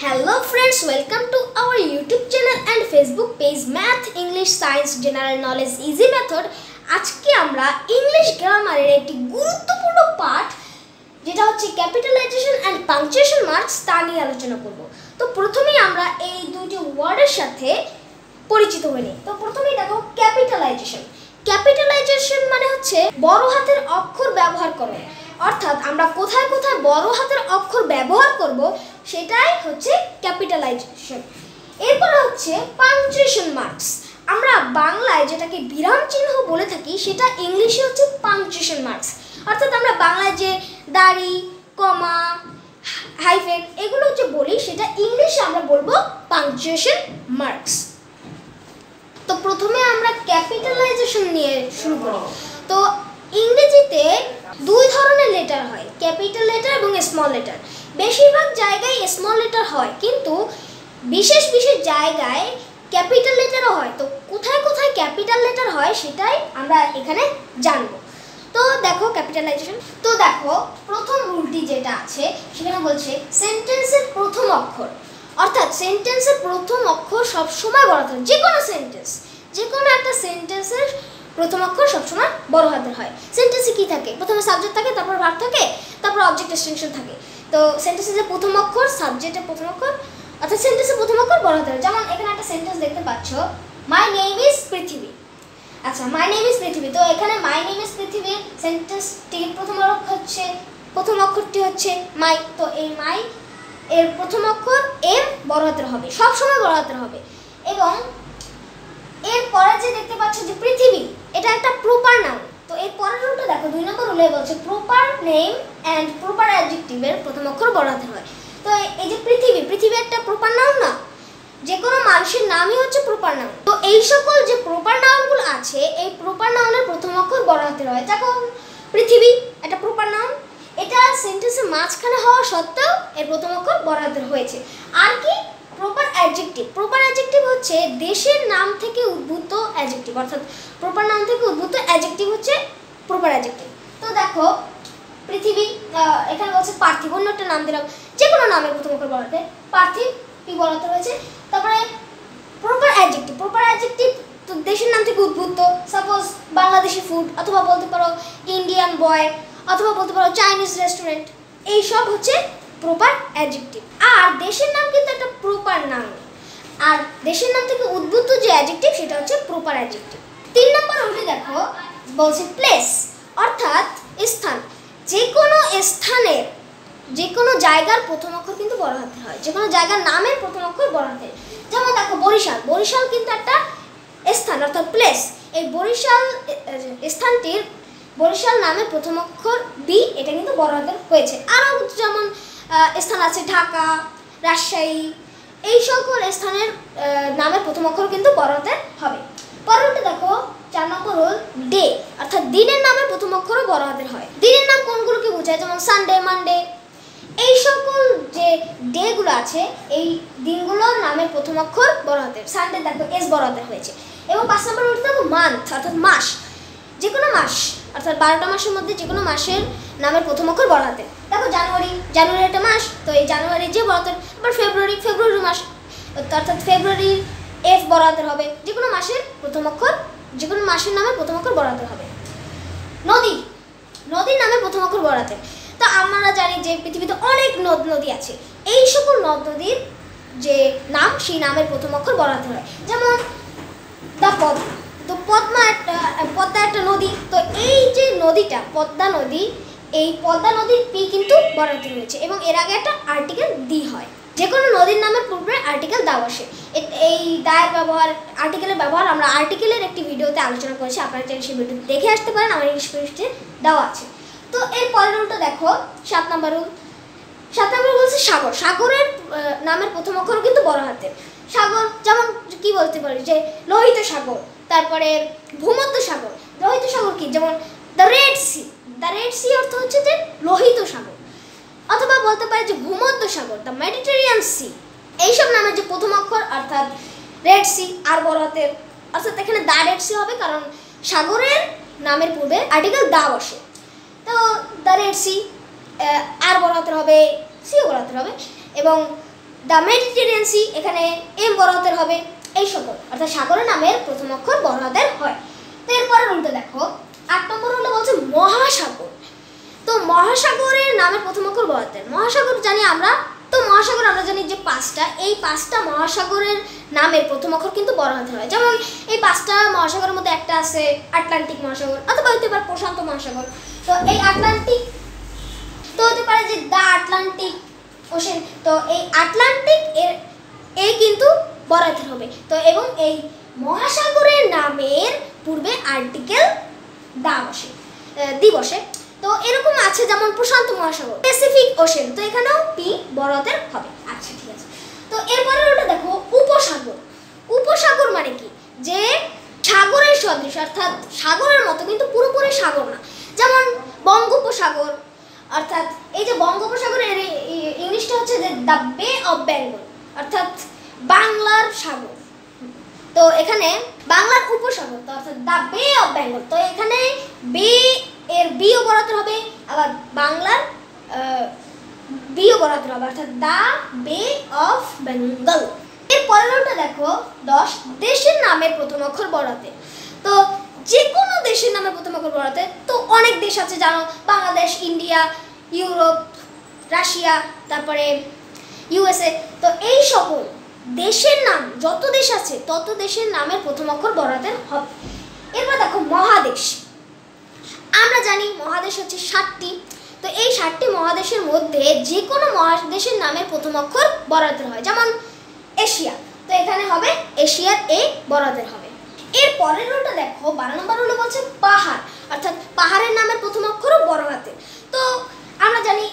Hello friends, welcome to our YouTube channel and Facebook page Math, English, Science, General Knowledge Easy Method। আজকে আমরা English গ্রামারের একটি গুরুত্বপূর্ণ পাঠ যেটা হচ্ছে ক্যাপিটালাইজেশন এন্ড পাংচুয়েশন মার্কস তা নিয়ে আলোচনা করব। তো প্রথমেই আমরা এই দুটি ওয়ার্ডের সাথে পরিচিত হই। তো প্রথমেই দেখো ক্যাপিটালাইজেশন। ক্যাপিটালাইজেশন মানে হচ্ছে বড় হাতের অক্ষর ব্যবহার করা, অর্থাৎ আমরা কোথায় কোথায় বড় হাতের অক্ষর ব্যবহার করব সেটাই হচ্ছে ক্যাপিটালাইজেশন। এরপর হচ্ছে পাংচুয়েশন মার্কস। আমরা বাংলায় যেটাকে বিরাম চিহ্ন বলে থাকি সেটা ইংলিশে হচ্ছে পাংচুয়েশন মার্কস। অর্থাৎ আমরা বাংলায় যে দাড়ি, কমা, হাইফেন এগুলো যে বলি সেটা ইংলিশে আমরা বলবো পাংচুয়েশন মার্কস। তো প্রথমে আমরা ক্যাপিটালাইজেশন নিয়ে শুরু করি। তো ইংরেজিতে দুই ধরনের লেটার হয়, ক্যাপিটাল লেটার এবং স্মল লেটার। বেশিরভাগ জায়গায় স্মল লেটার হয়, কিন্তু বিশেষ বিশেষ জায়গায় ক্যাপিটাল লেটারও হয়। তো কোথায় কোথায় ক্যাপিটাল লেটার হয় সেটাই আমরা এখানে জানবো। তো দেখো ক্যাপিটালাইজেশন। তো দেখো প্রথম রুলটি যেটা আছে সেখানে বলছে সেন্টেন্সের প্রথম অক্ষর, অর্থাৎ সেন্টেন্সের প্রথম অক্ষর সবসময় বড় হাতের। যে কোনো সেন্টেন্স, যে কোনো একটা সেন্টেন্সের প্রথম অক্ষর সবসময় বড় হাতের হয়। সেন্টেন্সে কি থাকে? প্রথমে সাবজেক্ট থাকে, তারপর ভার্ব থাকে, তারপর অবজেক্ট এক্সটেনশন থাকে। তো সেন্টেন্সের যে প্রথম অক্ষর, সাবজেক্টের প্রথম অক্ষর, অর্থাৎ সেন্টেন্সের প্রথম অক্ষর বড় হাতের। যেমন এখানে একটা সেন্টেন্স দেখতে পাচ্ছ, মাই নেম ইজ পৃথিবী। আচ্ছা, মাই নেম ইজ পৃথিবী। তো এখানে মাই নেম ইজ পৃথিবী সেন্টেন্সটির প্রথম অক্ষরটি হচ্ছে মাই। তো এই মাই এর প্রথম অক্ষর এম বড় হাতের হবে, সবসময় বড় হাতের হবে। এবং এরপরে যে দেখতে পাচ্ছ যে পৃথিবী, এটা একটা প্রপার নাউন। তো এর পরের রুলটা দেখো, 2 নম্বর রুলে বলছে প্রপার নেম এন্ড প্রপার অ্যাডজেক্টিভের প্রথম অক্ষর বড় হাতের হয়। তো এই যে পৃথিবী, পৃথিবী একটা প্রপার নাউন না? যে কোনো মানুষের নামই হচ্ছে প্রপার নাউন। তো এই সকল যে প্রপার নাউনগুলো আছে, এই প্রপার নাউনের প্রথম অক্ষর বড় হাতের হয়। যেমন পৃথিবী একটা প্রপার নাউন, এটা সেন্টেন্সের মাঝখানে হওয়া সত্ত্বেও এর প্রথম অক্ষর বড় হাতের হয়েছে। আর কি? Proper adjective. প্রপার অ্যাডজেক্টিভ হচ্ছে দেশের নাম থেকে উদ্ভূত অ্যাডজেক্টিভ, অর্থাৎ প্রপার নাম থেকে উদ্ভূত অ্যাডজেক্টিভ হচ্ছে প্রপার অ্যাডজেক্টিভ। তো দেখো পৃথিবী, এখানে বলছে পার্থিব, অন্য একটা নাম দিলাম, যে কোনো নামের প্রথম অক্ষর বড় হাতে, পার্থিব পি বড় হাতে হয়েছে। তারপরে প্রপার অ্যাডজেক্টিভ, প্রপার অ্যাডজেক্টিভ তো দেশের নাম থেকে উদ্ভূত। সাপোজ বাংলাদেশি ফুড, অথবা বলতে পারো ইন্ডিয়ান বয়, অথবা বলতে পারো চাইনিজ রেস্টুরেন্ট। এই সব হচ্ছে প্রপার অ্যাডজেক্টিভ। আর দেশের নাম কিন্তু একটা প্রপার নাম, আর দেশের নাম থেকে উদ্ভূত যে অ্যাডজেক্টিভ সেটা হচ্ছে প্রপার অ্যাডজেক্টিভ। 3 নম্বর রুলটি দেখো, বলছে প্লেস, অর্থাৎ স্থান। যে কোনো স্থানের, যে কোনো জায়গার প্রথম অক্ষর কিন্তু বড় হাতের হয়, যে কোনো জায়গার নামের প্রথম অক্ষর বড় হাতের। যেমন দেখো বরিশাল, বরিশাল কিন্তু একটা স্থান অর্থাৎ প্লেস। এই বরিশাল স্থানটির, বরিশাল নামের প্রথম অক্ষর বি, এটা কিন্তু বড় হাতের হয়েছে। আরও যেমন স্থান আছে ঢাকা, রাজশাহী, এই সকল স্থানের নামের প্রথম অক্ষর কিন্তু বড় হাতের হবে। পরবর্তী দেখো 4 নম্বর রুল, ডে, অর্থাৎ দিনের নামের প্রথম অক্ষরও বড় হাতের হয়। দিনের নাম কোনগুলোকে বোঝায়? যেমন সানডে, মানডে, এই সকল যে ডেগুলো আছে এই দিনগুলোর নামের প্রথম অক্ষর বড় হাতের। সানডে দেখো এস বড় হাতের হয়েছে। এবং 5 নম্বর রুলটা দেখো মান্থ, অর্থাৎ মাস। যে কোনো মাস, অর্থাৎ 12টা মাসের মধ্যে যে কোনো মাসের নামের প্রথম অক্ষর বড় হাতের। দেখো জানুয়ারি, জানুয়ারি একটা মাস, তো এই জানুয়ারি যে বড় হাতের। আবার ফেব্রুয়ারি, ফেব্রুয়ারি মাস, অর্থাৎ ফেব্রুয়ারি এফ বড় হাতের হবে। যে কোনো মাসের প্রথম অক্ষর, যে কোনো মাসের নামের প্রথম অক্ষর বড় হাতের হবে। নদী, নদীর নামের প্রথম অক্ষর বড় হাতের। তো আমরা জানি যে পৃথিবীতে অনেক নদ নদী আছে, এই সকল নদ নদীর যে নাম, সেই নামের প্রথম অক্ষর বড় হাতের হয়। যেমন দা পদ্মা, তো পদ্মা একটা নদী। তো এই যে নদীটা পদ্মা নদী, এই পদ্মা নদীর পি কিন্তু বড় হাতের হয়েছে, এবং এর আগে একটা আর্টিকেল দি হয়। যে কোনো নদীর নামের পূর্বে আর্টিকেল দাও আসে। এই দায়ের ব্যবহার, আর্টিকেলের ব্যবহার আমরা আর্টিকেলের একটি ভিডিওতে আলোচনা করেছি, আপনারা চাইলে সেই ভিডিও দেখে আসতে পারেন, আমার ইংলিশ পৃষ্ঠে দেওয়া আছে। তো এর পরের রুলটা দেখো 7 নম্বর রুল। 7 নম্বর বলছে সাগর। সাগরের নামের প্রথম অক্ষর কিন্তু বড় হাতের। সাগর যেমন কি বলতে পারি, যে লোহিত সাগর, তারপরে ভূমধ্য সাগর। লোহিত সাগর কি? যেমন the Red Sea, the Red Sea অর্থ হচ্ছে যে লোহিত সাগর। অথবা বলতে পারি যে ভূমধ্য সাগর, দ্য মেডিটেরিয়ান সি। এইসব নামের যে প্রথম অক্ষর, অর্থাৎ রেড সি আর বড় হাতের, অর্থাৎ এখানে দ্য রেড সি হবে, কারণ সাগরের নামের পূর্বে আর্টিকেল দা বসে। তো দ্য রেড সি আর বড় হাতের হবে, সিও বড় হাতের হবে। এবং দ্য মেডিটেরিয়ান সি, এখানে এম বড় হাতের হবে। এই সকল অর্থাৎ সাগরের নামের প্রথম অক্ষর বড় হাতের হয়। তো এরপরে উল্টো দেখো 8 নম্বর হলো বলছে মহাসাগর। তো মহাসাগরের নামের প্রথম অক্ষর বড় হাতের। মহাসাগর জানি আমরা, তো মহাসাগর আমরা জানি যে 5টা, এই 5টা মহাসাগরের নামের প্রথম অক্ষর কিন্তু বড় হাতের হয়। যেমন এই 5টা মহাসাগরের মধ্যে একটা আছে আটলান্টিক মহাসাগর, অথবা হতে পারে প্রশান্ত মহাসাগর। তো এই আটলান্টিক তো হতে পারে যে দ্য আটলান্টিক ওশেন। তো এই আটলান্টিক এর কিন্তু বড় হাতের হবে। তো এবং এই মহাসাগরের নামের পূর্বে আর্টিকেল দা বসে, দি বসে। তো এরকম আছে যেমন প্রশান্ত মহাসাগর, প্যাসিফিক ওশেন, তো এখানেও পি বড় হাতের হবে। আচ্ছা ঠিক আছে। তো এরপরে ওটা দেখো উপসাগর। উপসাগর মানে কি, যে সাগরের সদৃশ, অর্থাৎ সাগরের মতো কিন্তু পুরোপুরি সাগর না। যেমন বঙ্গোপসাগর, অর্থাৎ এই যে বঙ্গোপসাগরের ইংলিশটা হচ্ছে যে দ্য বে অফ বেঙ্গল, অর্থাৎ বাংলার সাগর। তো এখানে বাংলার উপসাগর, তো অর্থাৎ দ্য বে অফ বেঙ্গল। তো এখানে বে এর বিও বড় হাতের হবে, আবার বাংলার বিও বড় হাতের হবে, অর্থাৎ দ্য বে অফ বেঙ্গল। এর পরেরটা দেখো 10 দেশের নামের প্রথম অক্ষর বড় হাতের। তো যে কোনো দেশের নামের প্রথম অক্ষর বড় হাতের। তো অনেক দেশ আছে জানো, বাংলাদেশ, ইন্ডিয়া, ইউরোপ, রাশিয়া, তারপরে ইউএসএ। তো এই সকল দেশের নাম যত দেশ আছে তত দেশের নামের প্রথম অক্ষর বড় হাতের হবে। এরপর দেখো মহাদেশ। আমরা জানি মহাদেশ হচ্ছে 7টি। তো এই 7টি মহাদেশের মধ্যে যে কোনো মহাদেশের নামের প্রথম অক্ষর বড় হাতের হয়। যেমন এশিয়া, তো এখানে হবে এশিয়ার এ বড় হাতের হবে। এর পরের ওটা দেখো 12 নম্বর হলো বলছে পাহাড়, অর্থাৎ পাহাড়ের নামের প্রথম অক্ষরও বড় হাতের। তো আমরা জানি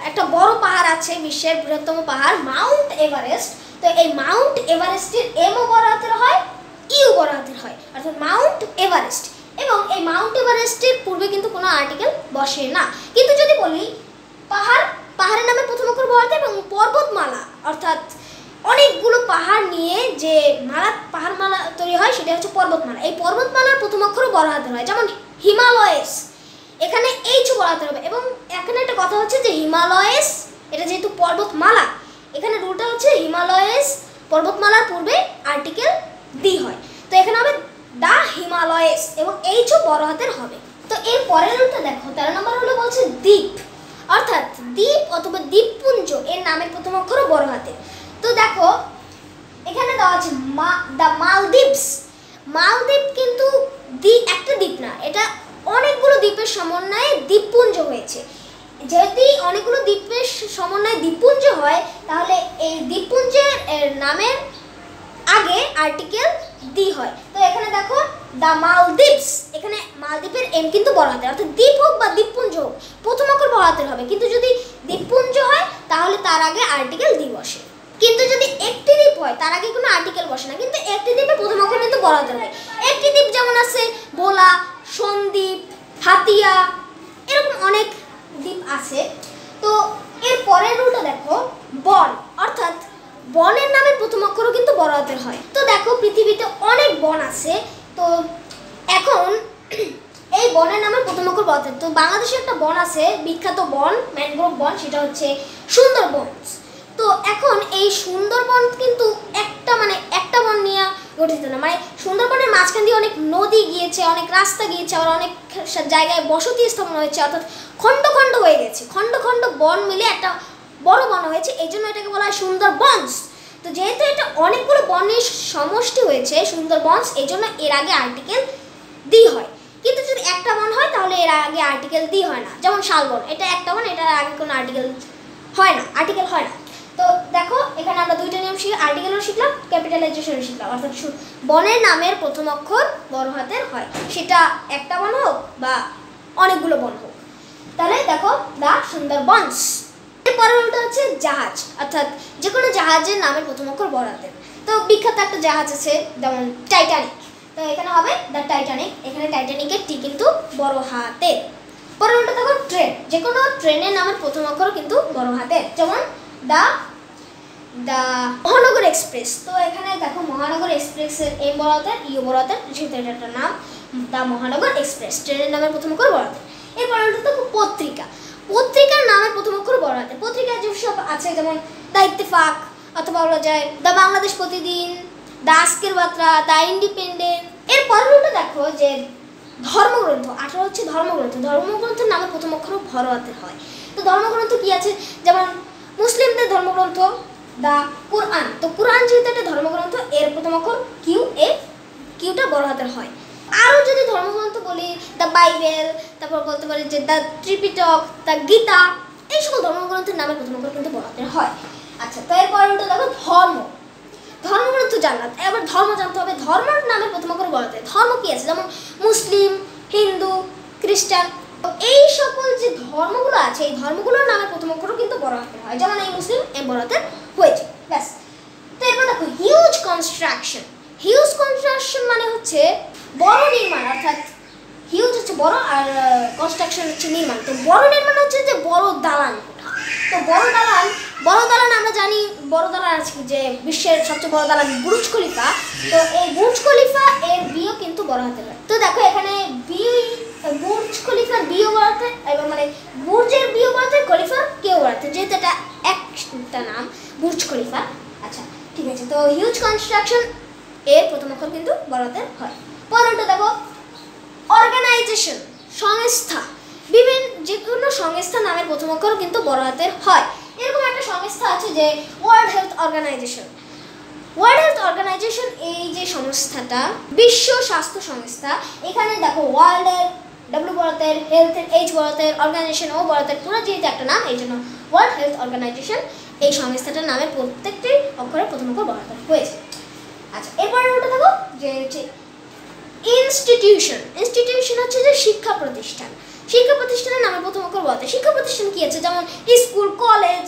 একটা বড় পাহাড় আছে, বিশ্বের বৃহত্তম পাহাড় মাউন্ট এভারেস্ট। তো এই মাউন্ট এভারেস্টের এমও বড় হাতের হয়, ইউ বড় হাতের হয়, অর্থাৎ মাউন্ট এভারেস্ট। এবং এই মাউন্ট এভারেস্টের পূর্বে কিন্তু কোনো আর্টিকেল বসে না। কিন্তু যদি বলি পাহাড়ের নামের প্রথম অক্ষর বড় হাতের, এবং পর্বতমালা অর্থাৎ অনেকগুলো পাহাড় নিয়ে যে পাহাড়মালা তৈরি হয় সেটা হচ্ছে পর্বতমালা। এই পর্বতমালার প্রথম অক্ষরও বড় হাতের হয়। যেমন হিমালয়েস, এখানে এইচ বড় হাতের হবে। এবং এখানে একটা কথা হচ্ছে যে হিমালয়েস এটা যেহেতু পর্বতমালা, এখানে রুলটা হচ্ছে হিমালয়েস পর্বতমালার পূর্বে আর্টিকেল দি হয়। তো এখানে হবে দা হিমালয়েস, এবং এইচও বড় হাতের হবে। তো এর পরের রুলটা দেখো 13 নম্বর হলো বলছে দ্বীপ, অর্থাৎ দ্বীপ অথবা দ্বীপপুঞ্জ এর নামের প্রথম অক্ষরও বড় হাতের। তো দেখো এখানে দেওয়া আছে দ্য মালদ্বীপস। মালদ্বীপ কিন্তু একটা দ্বীপ না, এটা অনেকগুলো দ্বীপের সমন্বয়ে দ্বীপপুঞ্জ হয়েছে। যদি অনেকগুলো দ্বীপের সমন্বয়ে দ্বীপপুঞ্জ হয় তাহলে এই দ্বীপপুঞ্জের নামের আগে আর্টিকেল দি হয়। তো এখানে দেখো দ্য মালদ্বীপস, এখানে মালদ্বীপের এম কিন্তু বড় হাতের, অর্থাৎ দ্বীপ হোক বা দ্বীপপুঞ্জ হোক প্রথম অক্ষর বড় হাতের হবে। কিন্তু যদি দ্বীপপুঞ্জ হয় তাহলে তার আগে আর্টিকেল দি বসে। কিন্তু যদি একটি দ্বীপ হয় তার আগে কোনো আর্টিকেল বসে না, কিন্তু একটি দ্বীপের প্রথম অক্ষর কিন্তু বড় হাতের হয়। একটি দ্বীপ যেমন আছে ভোলা, সন্দ্বীপ, হাতিয়া, এরকম অনেক দ্বীপ আছে। তো এর পরের রুলটা দেখো বন, অর্থাৎ বনের নামের প্রথম অক্ষরও কিন্তু বড় হাতের হয়। তো দেখো পৃথিবীতে অনেক বন আছে। তো এখন এই বনের নামের প্রথম অক্ষর বড় হাতের। তো বাংলাদেশে একটা বন আছে বিখ্যাত বন, ম্যানগ্রোভ বন, সেটা হচ্ছে সুন্দরবন। তো এখন এই সুন্দরবন কিন্তু একটা বন নিয়ে গঠিত না, মানে সুন্দরবনের মাঝখান দিয়ে অনেক নদী গিয়েছে, অনেক রাস্তা গিয়েছে, আর অনেক জায়গায় বসতি স্থাপন হয়েছে, অর্থাৎ খণ্ড খণ্ড হয়ে গেছে। খণ্ড খণ্ড বন মিলে একটা বড় বন হয়েছে, এই জন্য এটাকে বলা হয় সুন্দরবনস। তো যেহেতু এটা অনেকগুলো বনের সমষ্টি হয়েছে সুন্দরবনস, এই জন্য এর আগে আর্টিকেল দি হয়। কিন্তু যদি একটা বন হয় তাহলে এর আগে আর্টিকেল দি হয় না। যেমন শালবন, এটা একটা বন, এটার আগে কোনো আর্টিকেল হয় না। তো দেখো এখানে আমরা দুইটা নিয়ম শিখি, আর্টিকেলও শিখলাম, ক্যাপিটালাইজেশনও শিখলাম। অর্থাৎ বনের নামের প্রথম অক্ষর বড় হাতের হয়, সেটা একটা বন হোক বা অনেকগুলো বন হোক। তাহলে দেখো দা সুন্দরবনস। এরপরের ওটা হচ্ছে জাহাজ, অর্থাৎ যে কোনো জাহাজের নামের প্রথম অক্ষর বড় হাতের। তো বিখ্যাত একটা জাহাজ আছে যেমন টাইটানিক, তো এখানে হবে দ্য টাইটানিক, এখানে টাইটানিকের টি কিন্তু বড় হাতের। পরের ওটা দেখো ট্রেন, যে কোনো ট্রেনের নামের প্রথম অক্ষর কিন্তু বড় হাতের। যেমন দ্য মহানগর এক্সপ্রেস। তো এখানে দেখো মহানগর এক্সপ্রেসের এম বড় হাতের, ইউ বড় হাতের, যেহেতু এটা একটা নাম দ্য মহানগর এক্সপ্রেস, ট্রেনের নামের প্রথম অক্ষর বড় হাতের। এরপর দেখো পত্রিকা, পত্রিকার নামের প্রথম অক্ষর বড় হাতের। পত্রিকা যেসব আছে যেমন দ্য ইত্তেফাক, অথবা বলা যায় দ্য বাংলাদেশ প্রতিদিন, দ্য আজকের বার্তা, দ্য ইন্ডিপেন্ডেন্ট। এর পরেরটা দেখো যে ধর্মগ্রন্থ। 18 হচ্ছে ধর্মগ্রন্থ। ধর্মগ্রন্থের নামে প্রথম অক্ষর বড় হাতের হয়। তো ধর্মগ্রন্থ কি আছে, যেমন মুসলিমদের ধর্মগ্রন্থ দ্য কোরআন। তো কোরআন যেহেতু একটা ধর্মগ্রন্থ, এর প্রথম অক্ষর কিউ, কিউটা বড় হাতের হয়। আরও যদি ধর্মগ্রন্থ বলি দ্য বাইবেল, তারপর বলতে পারি যে দ্য ত্রিপিটক, দ্য গীতা, এই সকল ধর্মগ্রন্থের নামে প্রথম অক্ষর কিন্তু বড় হাতের হয়। আচ্ছা, তো এরপরে দেখো ধর্ম। ধর্মগ্রন্থ জানলাম, এবার ধর্ম জানতে হবে। ধর্মের নামে প্রথম অক্ষর বড় হাতের। ধর্ম কি আছে, যেমন মুসলিম, হিন্দু, খ্রিস্টান, এই সকল যে ধর্মগুলো আছে এই ধর্মগুলোর নামে প্রথম অক্ষরও কিন্তু বড় হাতের হয়, যেমন এই মুসলিম এ বড় হাতের হয়েছে, ব্যাস। তো এরপর দেখো হিউজ কনস্ট্রাকশন। হিউজ কনস্ট্রাকশন মানে হচ্ছে বড় নির্মাণ, অর্থাৎ হিউজ হচ্ছে বড় আর কনস্ট্রাকশন হচ্ছে নির্মাণ। তো বড় নির্মাণ হচ্ছে যে বড় দালান কোঠা। তো বড় দালান আমরা জানি, বড় দালান আছে যে বিশ্বের সবচেয়ে বড় দালান বুর্জ খলিফা। তো এই বুর্জ খলিফা এর বিও কিন্তু বড় হাতের হয়। তো দেখো এখানে বুর্জ খলিফার বিও বড় হাতের, এবং মানে বুর্জের বিও বড় হাতের, খলিফার কেউ বড় হাতের, যেহেতু এটা একটা নাম বুর্জ খলিফা। আচ্ছা ঠিক আছে, তো হিউজ কনস্ট্রাকশন এর প্রথম অক্ষর কিন্তু বড় হাতের হয়। পরেরটা দেখো অর্গানাইজেশন, সংস্থা। যে কোনো সংস্থা নামের প্রথম অক্ষর কিন্তু বড় হাতের হয়। এরকম একটা সংস্থা আছে যে World Health Organization. World Health Organization এই যে সংস্থাটা, বিশ্ব স্বাস্থ্য সংস্থা। এখানে দেখো ওয়ার্ল্ডের ডব্লিউ বড় হাতের, হেলথের এইচ বড় হাতের, অর্গানাইজেশন ও বড় হাতের, পুরো যেহেতু একটা নাম এই জন্য ওয়ার্ল্ড হেলথ অর্গানাইজেশন এই সংস্থাটার নামের প্রত্যেকটি অক্ষরের প্রথম অক্ষর বড় হাতের হয়েছে। আচ্ছা, এরপরে ওটা দেখো যে হচ্ছে ইনস্টিটিউশন। ইনস্টিটিউশন হচ্ছে যে শিক্ষা প্রতিষ্ঠান। শিক্ষা প্রতিষ্ঠানের নামে প্রথম অক্ষর বলতে, শিক্ষা প্রতিষ্ঠান কি আছে, যেমন স্কুল, কলেজ,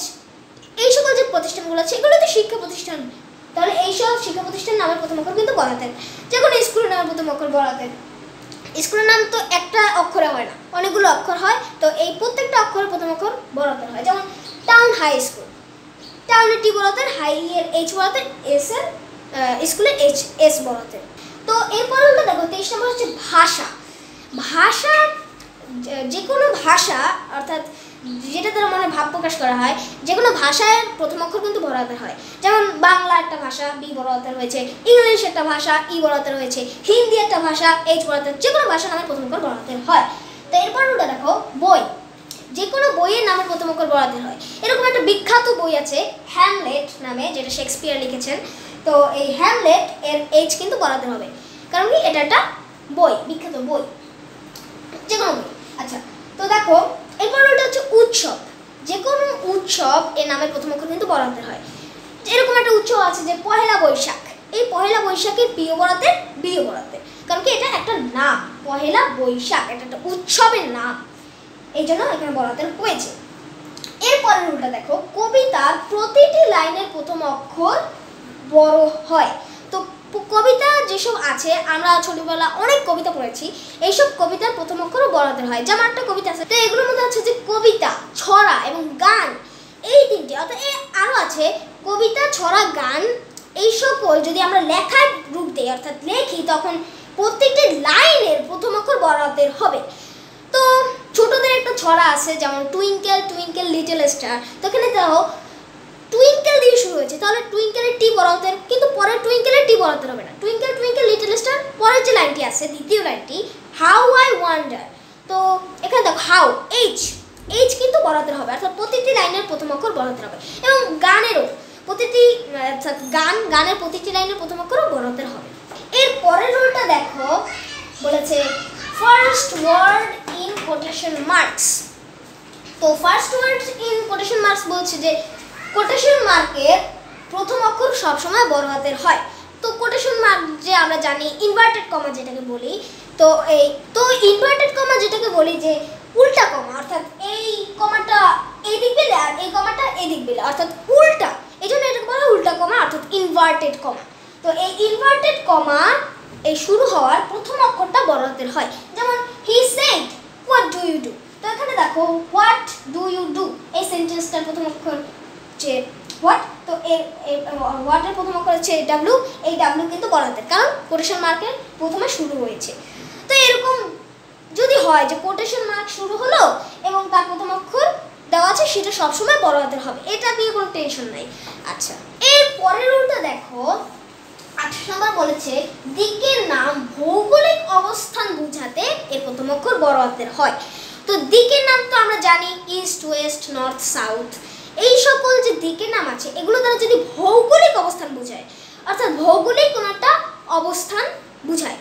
এই সকল যে প্রতিষ্ঠানগুলো আছে এগুলো তো শিক্ষা প্রতিষ্ঠান। তাহলে এইসব শিক্ষা প্রতিষ্ঠানের নামের প্রথম অক্ষর কিন্তু বড় হাতের। যেমন স্কুলের নামের প্রথম অক্ষর বড় হাতের। স্কুলের নাম তো একটা অক্ষরে হয় না, অনেকগুলো অক্ষর হয়। তো এই প্রত্যেকটা অক্ষরের প্রথম অক্ষর বড় হাতের হয়। যেমন টাউন হাই স্কুল, টাউনের টি বড় হাতের, হাই এর এইচ বড় হাতের, এস এর স্কুলের এস বড় হাতের। তো এরপরে হলো দেখো 23 নম্বর হচ্ছে ভাষা। ভাষা যে কোনো ভাষা, অর্থাৎ যেটা দ্বারা মনে ভাব প্রকাশ করা হয়, যে কোনো ভাষার প্রথম অক্ষর কিন্তু বড় হাতের হয়। যেমন বাংলা একটা ভাষা, বি বড় হাতের হয়েছে। ইংলিশ একটা ভাষা, ই বড় হাতের হয়েছে। হিন্দি একটা ভাষা, এইচ বড় হাতের। যে কোনো ভাষা নামের প্রথম অক্ষর বড় হাতের হয়। তো এরপর ওটা দেখো বই। যে কোনো বইয়ের নামের প্রথম অক্ষর বড় হাতের হয়। এরকম একটা বিখ্যাত বই আছে হ্যামলেট নামে, যেটা শেক্সপিয়ার লিখেছেন। তো এই হ্যামলেট এর এইচ কিন্তু বড় হাতের হবে, কারণ কি এটা একটা বই, বিখ্যাত বই, যে কোনো বই। আচ্ছা, তো দেখো এরপর ওটা হচ্ছে উৎসব। যে কোনো উৎসব এর নামের প্রথম অক্ষর কিন্তু বড় হাতের হয়। এরকম একটা উৎসব আছে যে পহেলা বৈশাখ। এই পহেলা বৈশাখের বিও বড় হাতের, বিও বড় হাতের, কারণ কি এটা একটা নাম, পহেলা বৈশাখ, এটা একটা উৎসবের নাম, এই জন্য এখানে বড় হাতের হয়েছে। এরপরের উল্টা দেখো কবিতার প্রতিটি লাইনের প্রথম অক্ষর বড় হয়। তো কবিতা যেসব আছে, আমরা ছোটবেলা অনেক কবিতা পড়েছি, এইসব কবিতার প্রথম অক্ষরও বড় হাতের হয়। যেমন একটা কবিতা আছে, তো এগুলোর মধ্যে আছে যে কবিতা, ছড়া এবং গান, এই তিনটে। অর্থাৎ আরও আছে কবিতা, ছড়া, গান, এই সকল যদি আমরা লেখার রূপ দিই, অর্থাৎ লেখি, তখন প্রত্যেকটি লাইনের প্রথম অক্ষর বড় হাতের হবে। তো ছোটদের একটা ছড়া আছে, যেমন টুইঙ্কেল টুইঙ্কেল লিটল স্টার। তো এখানে দেখো টুইঙ্কেল দিয়ে শুরু হয়েছে, তাহলে টুইঙ্কেলের টি বড় হাতের, কিন্তু পরের টুইঙ্কেলের টি বড় হাতের হবে না। টুইঙ্কেল টুইঙ্কেল লিটল স্টার, পরের যে লাইনটি আছে, দ্বিতীয় লাইনটি, হাউ আই ওয়ান্ডার। তো এখানে দেখো হাউ, এইচ কিন্তু বড় হাতের হবে, অর্থাৎ প্রতিটি লাইনের প্রথম অক্ষর বড় হাতের হবে। এবং গানেরও প্রতিটি, অর্থাৎ গানের প্রতিটি লাইনের প্রথম অক্ষরও বড় হাতের হবে। এর পরের রুলটা দেখো, বলেছে first word in quotation marks. তো first word in quotation marks বলছে যে কোটেশন মার্কের প্রথম অক্ষর সবসময় বড় হাতের হয়। তো কোটেশন মার্ক যে আমরা জানি ইনভার্টেড কমা যেটাকে বলি, তো ইনভার্টেড কমা যেটাকে বলি যে উল্টা কমা, অর্থাৎ এই কমাটা এই দিক বেলে আর এই কমাটা এই দিক বেলে, অর্থাৎ উল্টা, এই জন্য এটাকে বলা হয় উল্টা কমা, অর্থাৎ ইনভার্টেড কমা। তো এই ইনভার্টেড কমা এই শুরু হওয়ার প্রথম অক্ষরটা বড় হাতের হয়। যেমন he said what do you do. তো এখানে দেখো হোয়াট ডু ইউ ডু, এই সেন্টেন্সটার প্রথম অক্ষর হচ্ছে হোয়াট। তো হোয়াটের প্রথম অক্ষর হচ্ছে ডাব্লিউ, এই ডাব্লিউ কিন্তু বড় হাতের, কারণ কোটেশন মার্কের প্রথমে শুরু হয়েছে। তো এরকম যদি হয় যে কোটেশন মার্ক শুরু হলো এবং তার প্রথম অক্ষর দেওয়া আছে সেটা সবসময় বড় হাতের হবে, এটা নিয়ে কোনো টেনশন নাই। আচ্ছা, এর পরের রুলটা দেখো, 28 নম্বর বলেছে দিকের নাম ভৌগোলিক অবস্থান বোঝাতে এর প্রথম অক্ষর বড় হাতের হয়। তো দিকের নাম তো আমরা জানি ইস্ট, ওয়েস্ট, নর্থ, সাউথ, এই সকল যে দিকের নাম আছে এগুলো দ্বারা যদি ভৌগোলিক অবস্থান বোঝায়, অর্থাৎ ভৌগোলিক কোনো একটা অবস্থান বোঝায়,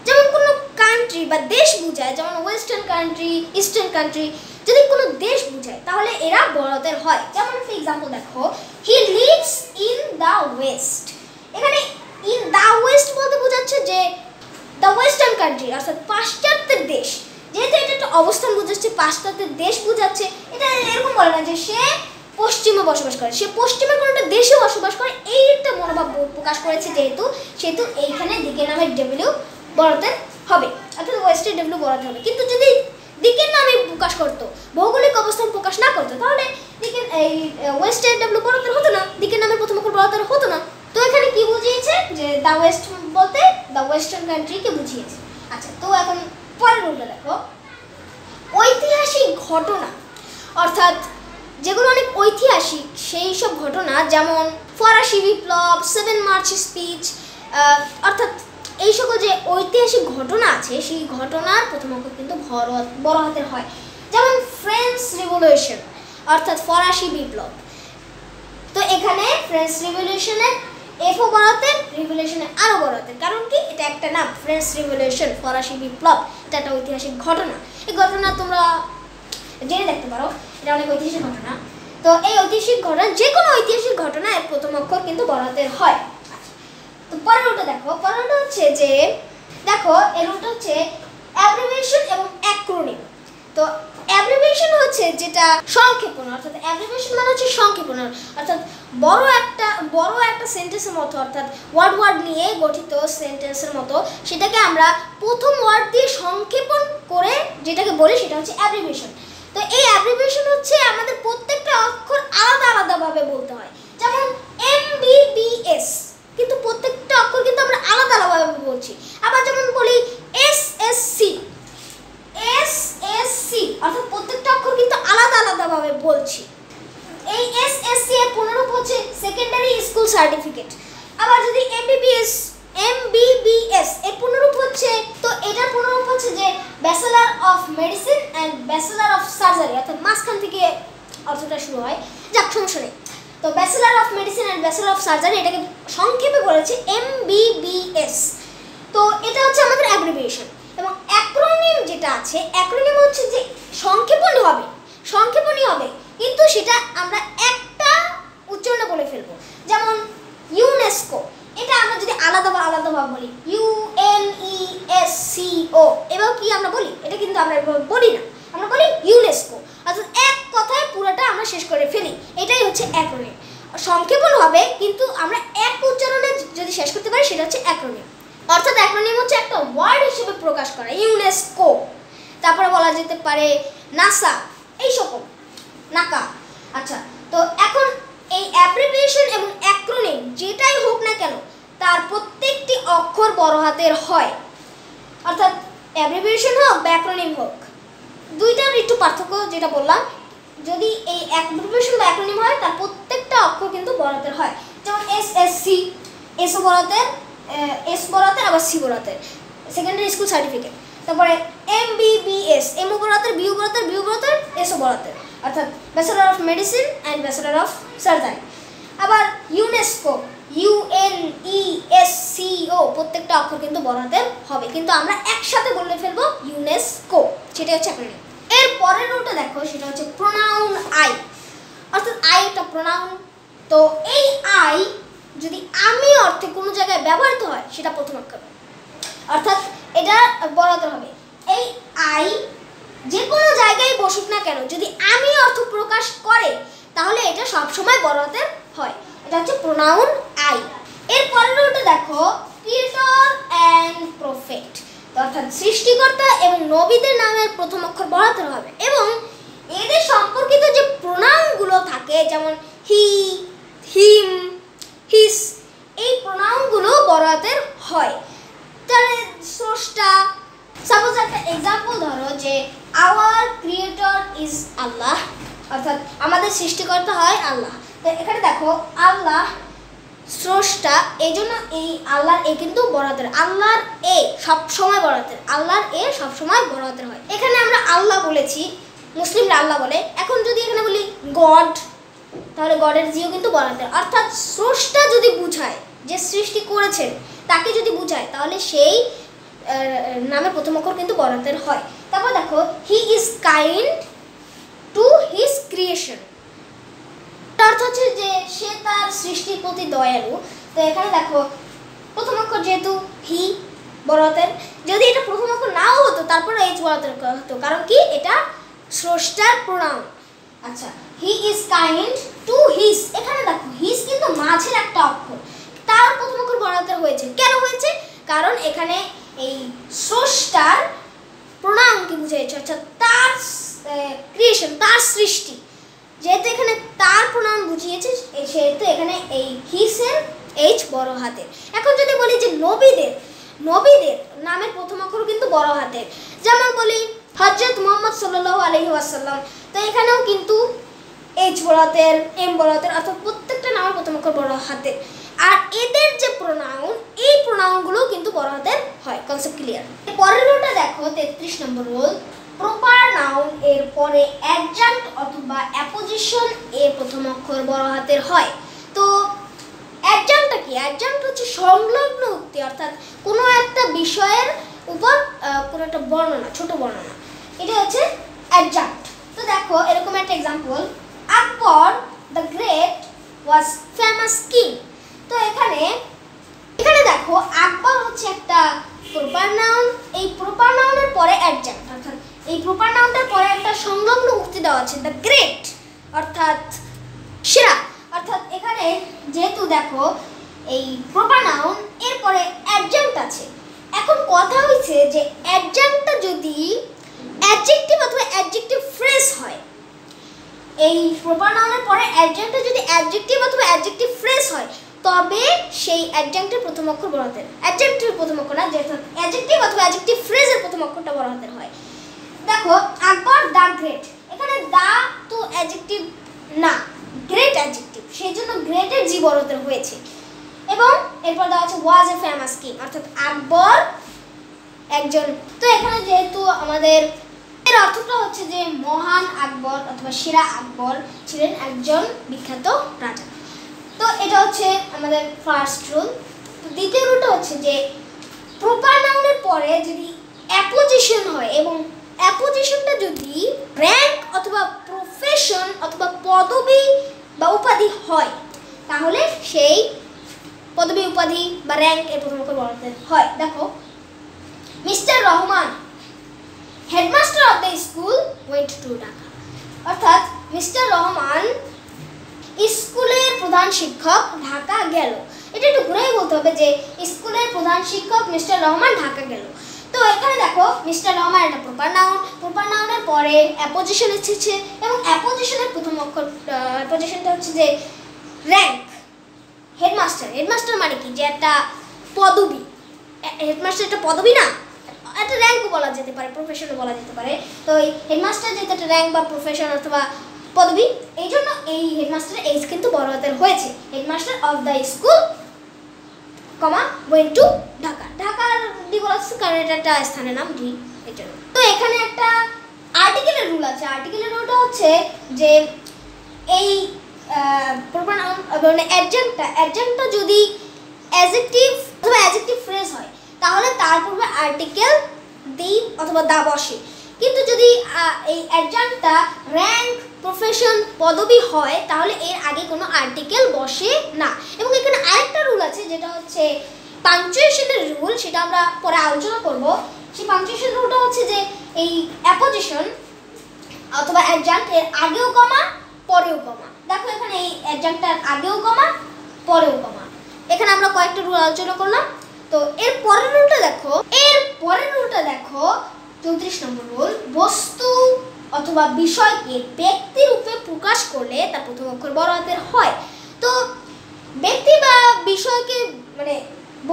যেমন কোনো কান্ট্রি বা দেশ বোঝায়, যেমন ওয়েস্টার্ন কান্ট্রি, ইস্টার্ন কান্ট্রি, যদি কোনো দেশ বোঝায় তাহলে এরা বড় হাতের হয়। যেমন একটা এক্সাম্পল দেখো, he lives in the West. এখানে ইন দ্য ওয়েস্ট বলতে বোঝাচ্ছে যে দ্য ওয়েস্টার্ন কান্ট্রি, অর্থাৎ পাশ্চাত্যের দেশ। যেহেতু এটা একটা অবস্থান বোঝাচ্ছে, পাশ্চাত্যের দেশ বোঝাচ্ছে, এটা এরকম বলে না যে সে পশ্চিমে বসবাস করে, সে পশ্চিমের কোনো একটা দেশে বসবাস করে, এই একটা মনোভাব প্রকাশ করেছে সেহেতু এইখানে দিকের নামের ডব্লিউ বড় হাতের হবে, অর্থাৎ ওয়েস্টের ডব্লিউ বড় হাতের হবে। কিন্তু যদি দিকের নামে প্রকাশ করতো, ভৌগোলিক অবস্থান প্রকাশ না করতো, তাহলে দিকের এই ওয়েস্টের ডব্লিউ বড় হাতের হতো না, দিকের নামের প্রথম অক্ষর বড় হাতের হতো না। তো এখানে কি বুঝিয়েছে যে দ্য ওয়েস্ট বলতে দ্য ওয়েস্টার্ন কান্ট্রিকে বুঝিয়েছে। আচ্ছা, তো এখন পরের রুলটা দেখো, ঐতিহাসিক ঘটনা, অর্থাৎ যেগুলো অনেক ঐতিহাসিক সেই সব ঘটনা, যেমন ফরাসি বিপ্লব, 7 মার্চ স্পিচ, অর্থাৎ এই সকল যে ঐতিহাসিক ঘটনা আছে সেই ঘটনার প্রথম অক্ষর কিন্তু বড় হাতের হয়। যেমন ফ্রেঞ্চ রিভলিউশন, অর্থাৎ ফরাসি বিপ্লব। তো এখানে ফ্রেঞ্চ রিভলিউশনের এফও বড় হাতের, রিভলিউশনের আরও বড় হাতের, কারণ কি এটা একটা নাম, ফ্রেঞ্চ রিভলিউশন, ফরাসি বিপ্লব, এটা একটা ঐতিহাসিক ঘটনা। এই ঘটনা তোমরা জেনে দেখতে পারো, এটা অনেক ঐতিহাসিক ঘটনা। তো এই ঐতিহাসিক ঘটনা, যে কোনো ঐতিহাসিক ঘটনা এর প্রথম অক্ষর কিন্তু বড় হাতের হয়। তো পরের রুলটা দেখো, পরের রুলটা হচ্ছে যে দেখো এর রুলটা হচ্ছে অ্যাব্রিভিয়েশন এবং অ্যাক্রোনিম। তো অ্যাব্রিভিয়েশন হচ্ছে যেটা সংক্ষেপণ, অর্থাৎ অ্যাব্রিভিয়েশন মানে হচ্ছে সংক্ষেপণ, অর্থাৎ বড় একটা সেন্টেন্সের মতো, অর্থাৎ ওয়ার্ড নিয়ে গঠিত সেন্টেন্সের মতো, সেটাকে আমরা প্রথম ওয়ার্ড দিয়ে সংক্ষেপণ করে যেটাকে বলি সেটা হচ্ছে অ্যাব্রিভিয়েশন। তো এই অ্যাব্রিভিয়েশন হচ্ছে আমাদের প্রত্যেকটা অক্ষর আলাদাভাবে বলতে হয়। যেমন MBBS, কিন্তু প্রত্যেকটা অক্ষর কিন্তু আমরা আলাদাভাবে বলছি। আবার যেমন বলি SSC, অর্থাৎ প্রত্যেকটা অক্ষর কিন্তু আলাদাভাবে বলছি। এই SSC এর পুনরূপ হচ্ছে সেকেন্ডারি স্কুল সার্টিফিকেট। আবার যদি MBBS এর পুনরূপ হচ্ছে, তো এটার পুনরূপ হচ্ছে যে bachelor of medicine and bachelor of surgery, অর্থাৎ মাঝখান থেকে অর্থটা শুরু হয়, যাক সমস্যা নেই। তো bachelor of medicine and bachelor of surgery, এটাকে সংক্ষেপে বলেছে MBBS। তো এটা হচ্ছে আমাদের অ্যাব্রিভিয়েশন। এবং অ্যাক্রোনিম যেটা আছে, অ্যাক্রোনিম হচ্ছে যে সংক্ষেপণই হবে, কিন্তু সেটা আমরা একটা উচ্চারণে বলে ফেলবো। যেমন ইউনেস্কো, এটা আমরা যদি আলাদাভাবে বলি UNESCO, এবার কি আমরা বলি, এটা কিন্তু আমরা এভাবে বলি না, আমরা বলি ইউনেস্কো, অর্থাৎ এক কথায় পুরোটা আমরা শেষ করে ফেলি, এটাই হচ্ছে অ্যাক্রোনিম। সংক্ষেপণ হবে কিন্তু আমরা এক উচ্চারণে যদি শেষ করতে পারি সেটা হচ্ছে অ্যাক্রোনিম। অর্থাৎ অ্যাক্রোনিম হচ্ছে একটা ওয়ার্ড হিসেবে প্রকাশ করা, ইউনেস্কো, তারপরে বলা যেতে পারে নাসা, এই সকল নাকা। আচ্ছা, তো এখন এই অ্যাব্রিভিয়েশন এবং অ্যাক্রোনিম যেটাই হোক না কেন তার প্রত্যেকটি অক্ষর বড় হাতের হয়, অর্থাৎ অ্যাব্রিভিয়েশন হোক বা অ্যাক্রোনিম হোক, দুইটার একটু পার্থক্য যেটা বললাম। যদি এই অ্যাব্রিভিয়েশন বা অ্যাক্রোনিম হয় তার প্রত্যেকটা অক্ষর কিন্তু বড় হাতের হয়। যেমন SSC, এস বড় হাতের, আবার সি বড় হাতের, সেকেন্ডারি স্কুল সার্টিফিকেট। তারপরে MBBS, এমও বড় হাতের, বিউ বড় হাতের, এসও বড় হাতের, অর্থাৎ bachelor of medicine and bachelor of surgery. আবার UNESCO, UNESCO, প্রত্যেকটা অক্ষর কিন্তু বড় হাতের হবে, কিন্তু আমরা একসাথে বলে ফেলবো ইউনেস্কো, সেটাই হচ্ছে অ্যাক্রোনিম। এর পরের রুলটা দেখো, সেটা হচ্ছে প্রোনাউন আই, অর্থাৎ আই একটা প্রোনাউন। তো এই আই যদি আমি অর্থে কোনো জায়গায় ব্যবহৃত হয় সেটা প্রথম অক্ষর, অর্থাৎ এটা বড় হাতের হবে। এই আই যে কোনো জায়গায় বসুক না কেন যদি আমি অর্থ প্রকাশ করে তাহলে এটা সবসময় বড় হাতের হয়, এটা হচ্ছে প্রোনাউন আই। এর পরের রুলটা দেখো, ক্রিয়েটর অ্যান্ড প্রফেট, অর্থাৎ সৃষ্টিকর্তা এবং নবীদের নামের প্রথম অক্ষর বড় হাতের হবে, এবং এদের সম্পর্কিত যে প্রোনাউনগুলো থাকে যেমন হি, হিম, হিস, এই প্রোনাউনগুলো বড় হাতের হয়। তাহলে স্রষ্টা, সাপোজ একটা এক্সাম্পল ধরো যে আওয়ার ক্রিয়েটর ইজ আল্লাহ, সৃষ্টিকর্তা হয় আল্লাহ। তো এখানে দেখো আল্লাহ স্রষ্টা, এই জন্য এই আল্লাহর এ কিন্তু বড় হাতের, আল্লাহর এ সবসময় বড় হাতের, আল্লাহর এ সবসময় বড় হাতের হয়। এখানে আমরা আল্লাহ বলেছি, মুসলিমরা আল্লাহ বলে। এখন যদি এখানে বলি গড, তাহলে গডের জিও কিন্তু বড় হাতের, অর্থাৎ স্রষ্টা যদি বুঝায়, যে সৃষ্টি করেছেন তাকে যদি বুঝায়, তাহলে সেই নামের প্রথম অক্ষর কিন্তু বড় হাতের হয়। তারপর দেখো he is kind to his creation, অর্থ হচ্ছে যে সে তার সৃষ্টির প্রতি দয়ালু। তো এখানে দেখো প্রথম অক্ষর যেহেতু হি বড় হাতের, যদি এটা প্রথম অক্ষর নাও হতো তারপরে এইচ বড় হাতের হতো, কারণ কি এটা স্রষ্টার প্রোনাউন। আচ্ছা, he is kind to his, এখানে দেখো হিজ কিন্তু মাঝের একটা অক্ষর, তার প্রথম অক্ষর বড় হাতের হয়েছে। কেন হয়েছে? কারণ এখানে এই স্রষ্টার প্রোনাউনকে বুঝাইছে, অর্থাৎ তার ক্রিয়েশন, তার সৃষ্টি, যেহেতু এখানে তার প্রোনাউন বুঝিয়েছে, সেহেতু এখানে এই হিসের এইচ বড় হাতের। এখন যদি বলি যে নবীদের, নবীদের নামের প্রথম অক্ষর কিন্তু বড় হাতের, যেমন বলি হযরত মুহাম্মদ সাল্লাল্লাহু আলাইহি ওয়াসাল্লাম, তো এখানেও কিন্তু এইচ বড় হাতের, এম বড় হাতের, অর্থাৎ প্রত্যেকটা নামের প্রথম অক্ষর বড় হাতের। আর এদের যে প্রোনাউন, এই প্রোনাউনগুলো কিন্তু বড় হাতের হয়। Concept clear? পরের রুলটা দেখো, 33 নম্বর রুল, প্রপার নাউন এর পরে অ্যাডজাঙ্ক্ট অথবা অ্যাপোজিশন এর প্রথম অক্ষর বড় হাতের হয়। তো অ্যাডজাঙ্ক্টটা কি? অ্যাডজাঙ্ক্ট হচ্ছে সংলগ্ন উক্তি, অর্থাৎ কোনো একটা বিষয়ের উপর কোনো একটা বর্ণনা, ছোট বর্ণনা, এটা হচ্ছে অ্যাডজাঙ্ক্ট। তো দেখো এরকম একটা example, Akbar the great was famous king. তো এখানে দেখো আকবর হচ্ছে একটা প্রপার নাউন, এই প্রপার নাউনের পরে অ্যাডজাঙ্ক্ট, অর্থাৎ এই প্রপার নাউনটার পরে একটা সংলগ্ন উক্তি দেওয়া আছে, দ্য গ্রেট অর্থাৎ সেরা। অর্থাৎ এখানে যেহেতু দেখো এই প্রপার নাউন এর পরে অ্যাডজাঙ্ক্ট আছে, এখন কথা হচ্ছে যে অ্যাডজাঙ্ক্টটা যদি অ্যাডজেক্টিভ অথবা অ্যাডজেক্টিভ ফ্রেজ হয়, এই প্রপার নাউনের পরে অ্যাডজাঙ্ক্টটা যদি অ্যাডজেক্টিভ অথবা অ্যাডজেক্টিভ ফ্রেজ হয়, তবে সেই অ্যাডজাঙ্ক্টের প্রথম অক্ষর বড় হাতের, অ্যাডজেক্টিভের প্রথম অক্ষর না, যেহেতু অ্যাডজেক্টিভ অথবা অ্যাডজেক্টিভ ফ্রেজের প্রথম অক্ষরটা বড় হাতের হয়। দেখো আকবর দ্য গ্রেট, এখানে দা তো অ্যাডজেক্টিভ না, গ্রেট অ্যাডজেক্টিভ, সেই জন্য গ্রেটের জি বড় হাতের হয়েছে। এবং এরপর দেওয়া আছে ওয়াজ এ ফেমাস কিং, অর্থাৎ আকবর একজন। তো এখানে যেহেতু আমাদের এর অর্থটা হচ্ছে যে মহান আকবর অথবা সেরা আকবর ছিলেন একজন বিখ্যাত রাজা। তো এটা হচ্ছে আমাদের ফার্স্ট রুল। তো দ্বিতীয় রুলটা হচ্ছে যে প্রপার নাউনের পরে যদি অ্যাপোজিশন হয় এবং অ্যাপোজিশনটা যদি র্যাঙ্ক অথবা প্রফেশন অথবা পদবি বা উপাধি হয়, তাহলে সেই পদবি উপাধি বা র্যাঙ্ক এর প্রথম অক্ষর বড় হাতের হয়। দেখো mister Rahman headmaster of the school went to Dhaka, অর্থাৎ মিস্টার রহমান স্কুলের প্রধান শিক্ষক ঢাকা গেল। এটা একটু ঘুরেই বলতে হবে যে স্কুলের প্রধান শিক্ষক মিস্টার রহমান ঢাকা গেল। তো এখানে দেখো মিস্টার রহমান একটা প্রপার নাউন, প্রপার নাউনের পরে অ্যাপোজিশন এসেছে এবং অ্যাপোজিশনের প্রথম অক্ষর, অ্যাপোজিশনটা হচ্ছে যে র্যাঙ্ক। হেডমাস্টার, হেডমাস্টার মানে কি? যে একটা পদবি, হেডমাস্টার একটা পদবি না, একটা র্যাঙ্কও বলা যেতে পারে, প্রফেশনও বলা যেতে পারে। তো এই হেডমাস্টার যেহেতু একটা র্যাঙ্ক বা প্রফেশন অথবা পদবি, এই জন্য এই হেডমাস্টারের এইচ কিন্তু বড় হাতের হয়েছে। Headmaster of the school comma went to Dhaka, ঢাকার ডি বলা হচ্ছে কারণ এটা একটা স্থানের নাম ডি, এই জন্য। তো এখানে একটা আর্টিকেলের রুল আছে, আর্টিকেলের রুলটা হচ্ছে যে এই প্রপার নাউন মানে অ্যাডজাঙ্ক্টটা যদি অ্যাডজেক্টিভ অথবা অ্যাডজেক্টিভ ফ্রেজ হয়, তাহলে তার পূর্বে আর্টিকেল দি অথবা দা বসে। কিন্তু যদি এই অ্যাডজাঙ্ক্টটা র্যাঙ্ক, প্রফেশন, পদবি হয়, তাহলে এর আগে কোনো আর্টিকেল বসে না। এবং এখানে আরেকটা রুল আছে যেটা হচ্ছে পাংচুয়েশনের রুল, সেটা আমরা পরে আলোচনা করব। সেই পাংচুয়েশন রুলটা হচ্ছে যে এই অ্যাপোজিশন অথবা অ্যাডজাঙ্ক্ট এর আগেও কমা পরেও কমা। দেখো এখানে এই অ্যাডজাঙ্ক্টটার আগেও কমা পরেও কমা, এখানে আমরা কয়েকটা রুল আলোচনা করলাম। তো এর পরের রুলটা দেখো, 34 নম্বর রুল, বস্তু অথবা বিষয়কে ব্যক্তি রূপে প্রকাশ করলে তার প্রথম অক্ষর বড় হাতের হয়। তো ব্যক্তি বা বিষয়কে মানে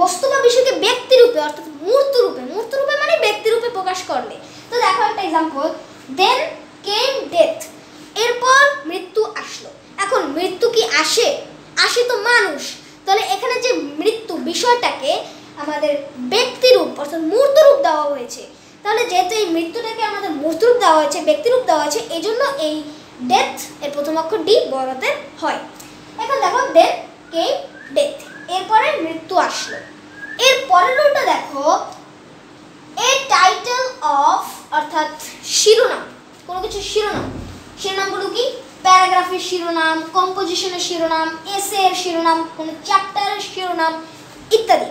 বস্তু বা বিষয়কে ব্যক্তি রূপে অর্থাৎ মূর্ত রূপে মানে ব্যক্তি রূপে প্রকাশ করলে, তো দেখো একটা এক্সাম্পল, দেন কেম ডেথ, এরপর মৃত্যু আসলো। এখন মৃত্যু কি আসে? আসে তো মানুষ। তাহলে এখানে যে মৃত্যু বিষয়টাকে আমাদের ব্যক্তিরূপ অর্থাৎ মূর্তরূপ দেওয়া হয়েছে। তাহলে যেহেতু এই মৃত্যুটাকে আমাদের মূর্তরূপ দেওয়া হয়েছে, ব্যক্তিরূপ দেওয়া হয়েছে, এই জন্য এই ডেথ এর প্রথম অক্ষর ডি বড় হাতের হয়। এখন দেখো ডেথ কেম ডেথ, এরপরে মৃত্যু আসলো। এর পরের রূপটা দেখো এ টাইটেল অফ অর্থাৎ শিরোনাম, কোনো কিছু শিরোনাম। শিরোনামগুলো কি? প্যারাগ্রাফের শিরোনাম, কম্পোজিশনের শিরোনাম, এসের শিরোনাম, কোনো চ্যাপ্টারের শিরোনাম ইত্যাদি।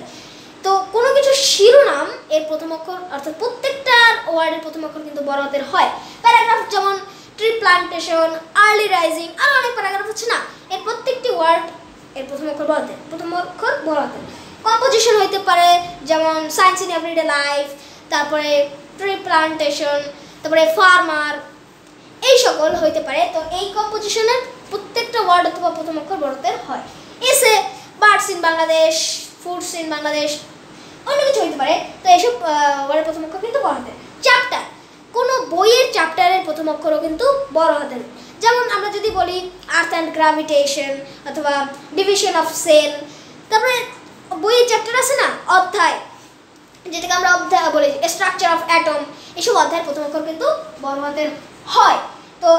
তো কোনো কিছু শিরোনাম এর প্রথম অক্ষর অর্থাৎ প্রত্যেকটা ওয়ার্ডের প্রথম অক্ষর কিন্তু বড় হাতের হয়। প্যারাগ্রাফ যেমন ট্রি প্লান্টেশন, আর্লি রাইজিং, আর অনেক প্যারাগ্রাফ আছে না, এর প্রত্যেকটি ওয়ার্ড এর প্রথম অক্ষর বড় হাতের, প্রথম অক্ষর বড় হাতের। কম্পোজিশন হইতে পারে যেমন সায়েন্স ইন এভরিডে লাইফ, তারপরে ট্রি প্লান্টেশন, তারপরে ফার্মার, এই সকল হইতে পারে। তো এই কম্পোজিশনের প্রত্যেকটা ওয়ার্ড অথবা প্রথম অক্ষর বড় হাতের হয়। এসে birds in Bangladesh, foods in Bangladesh, অন্য কিছু হইতে পারে। তো এইসব ওয়ার্ডের প্রথম অক্ষর কিন্তু বড় হাতের। চ্যাপ্টার, কোনো বইয়ের চ্যাপ্টারের প্রথম অক্ষরও কিন্তু বড় হাতের। যেমন আমরা যদি বলি আর্থ অ্যান্ড গ্র্যাভিটেশন অথবা ডিভিশন অফ সেল, তারপরে বইয়ের চ্যাপ্টার আছে না অধ্যায়, যেটাকে আমরা অধ্যায় বলি স্ট্রাকচার অফ অ্যাটম, এসব অধ্যায়ের প্রথম অক্ষর কিন্তু বড় হাতের হয়। তো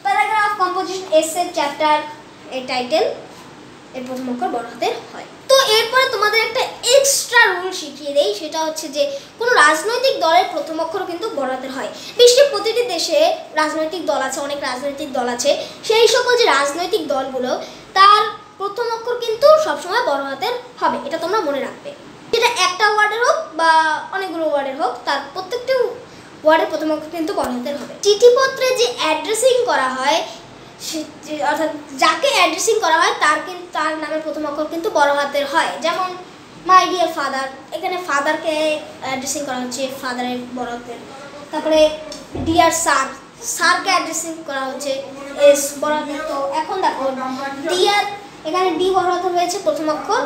প্যারাগ্রাফ, কম্পোজিশন, এসে, চ্যাপ্টার, এই টাইটেল এর প্রথম অক্ষর বড় হাতের হয়। তো এরপরে তোমাদের একটা এক্সট্রা রুল শিখিয়ে দেই, সেটা হচ্ছে যে কোনো রাজনৈতিক দলের প্রথম অক্ষরও কিন্তু বড় হাতের হয়। বিশ্বের প্রতিটি দেশে রাজনৈতিক দল আছে, অনেক রাজনৈতিক দল আছে। সেই সকল যে রাজনৈতিক দলগুলো তার প্রথম অক্ষর কিন্তু সবসময় বড় হাতের হবে, এটা তোমরা মনে রাখবে। সেটা একটা ওয়ার্ডের হোক বা অনেকগুলো ওয়ার্ডের হোক, তার প্রত্যেকটি ওয়ার্ডের প্রথম অক্ষর কিন্তু বড় হাতের হবে। চিঠিপত্রে যে অ্যাড্রেসিং করা হয়, অর্থাৎ যাকে অ্যাড্রেসিং করা হয় তার নামের প্রথম অক্ষর কিন্তু বড় হাতের হয়। যেমন মাই ডিয়ার ফাদার, এখানে ফাদারকে অ্যাড্রেসিং করা হচ্ছে, ফাদারের বড় হাতের। তারপরে ডিয়ার স্যার, স্যারকে অ্যাড্রেসিং করা হচ্ছে, এস বড় হাতের। তো এখন দেখো ডিয়ার, এখানে ডি বড় হাতের হয়েছে প্রথম অক্ষর,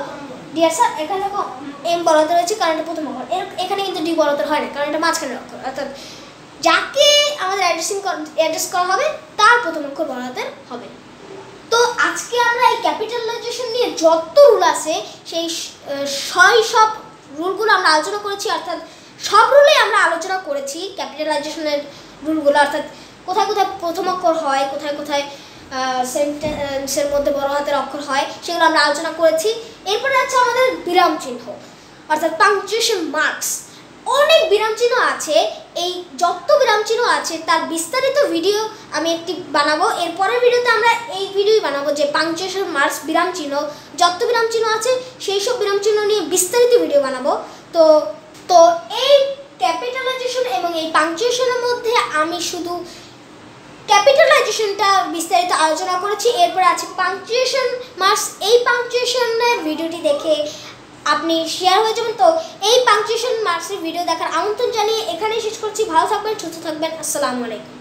ডিয়ার স্যার, এখানে দেখো এম বড় হাতের হয়েছে কারণ এটা প্রথম অক্ষর। এখানে কিন্তু ডি বড় হাতের হয় না কারণ এটা মাঝখানের অক্ষর। অর্থাৎ যাকে আমাদের অ্যাড্রেস করা হবে তার প্রথম অক্ষর বড় হাতের হবে। তো আজকে আমরা এই ক্যাপিটালাইজেশন নিয়ে যত রুল আছে সেই সব রুলগুলো আমরা আলোচনা করেছি, অর্থাৎ সব রুলেই আমরা আলোচনা করেছি ক্যাপিটালাইজেশনের রুলগুলো, অর্থাৎ কোথায় কোথায় প্রথম অক্ষর হয়, কোথায় কোথায় সেন্টেন্সের মধ্যে বড় হাতের অক্ষর হয়, সেগুলো আমরা আলোচনা করেছি। এরপরে আছে আমাদের বিরাম চিহ্ন অর্থাৎ পাংচুয়েশন মার্কস। অনেক বিরাম চিহ্ন আছে, এই যত বিরাম চিহ্ন আছে তার বিস্তারিত ভিডিও আমি একটি বানাবো। এরপরের ভিডিওতে আমরা এই ভিডিওই বানাবো যে পাংচুয়েশন মার্কস, বিরাম চিহ্ন, যত বিরাম চিহ্ন আছে সেই সব বিরাম চিহ্ন নিয়ে বিস্তারিত ভিডিও বানাবো। তো এই ক্যাপিটালাইজেশন এবং এই পাংচুয়েশনের মধ্যে আমি শুধু ক্যাপিটালাইজেশনটা বিস্তারিত আলোচনা করেছি। এরপর আছে পাংচুয়েশন মার্কস, এই পাংচুয়েশনের ভিডিওটি দেখে আপনি শেয়ার হয়ে যাবেন। তো এই পাংচুয়েশন মার্কসের ভিডিও দেখার আমন্ত্রণ জানিয়ে এখানেই শেষ করছি। ভালো থাকবেন, সুস্থ থাকবেন, আসসালামু আলাইকুম।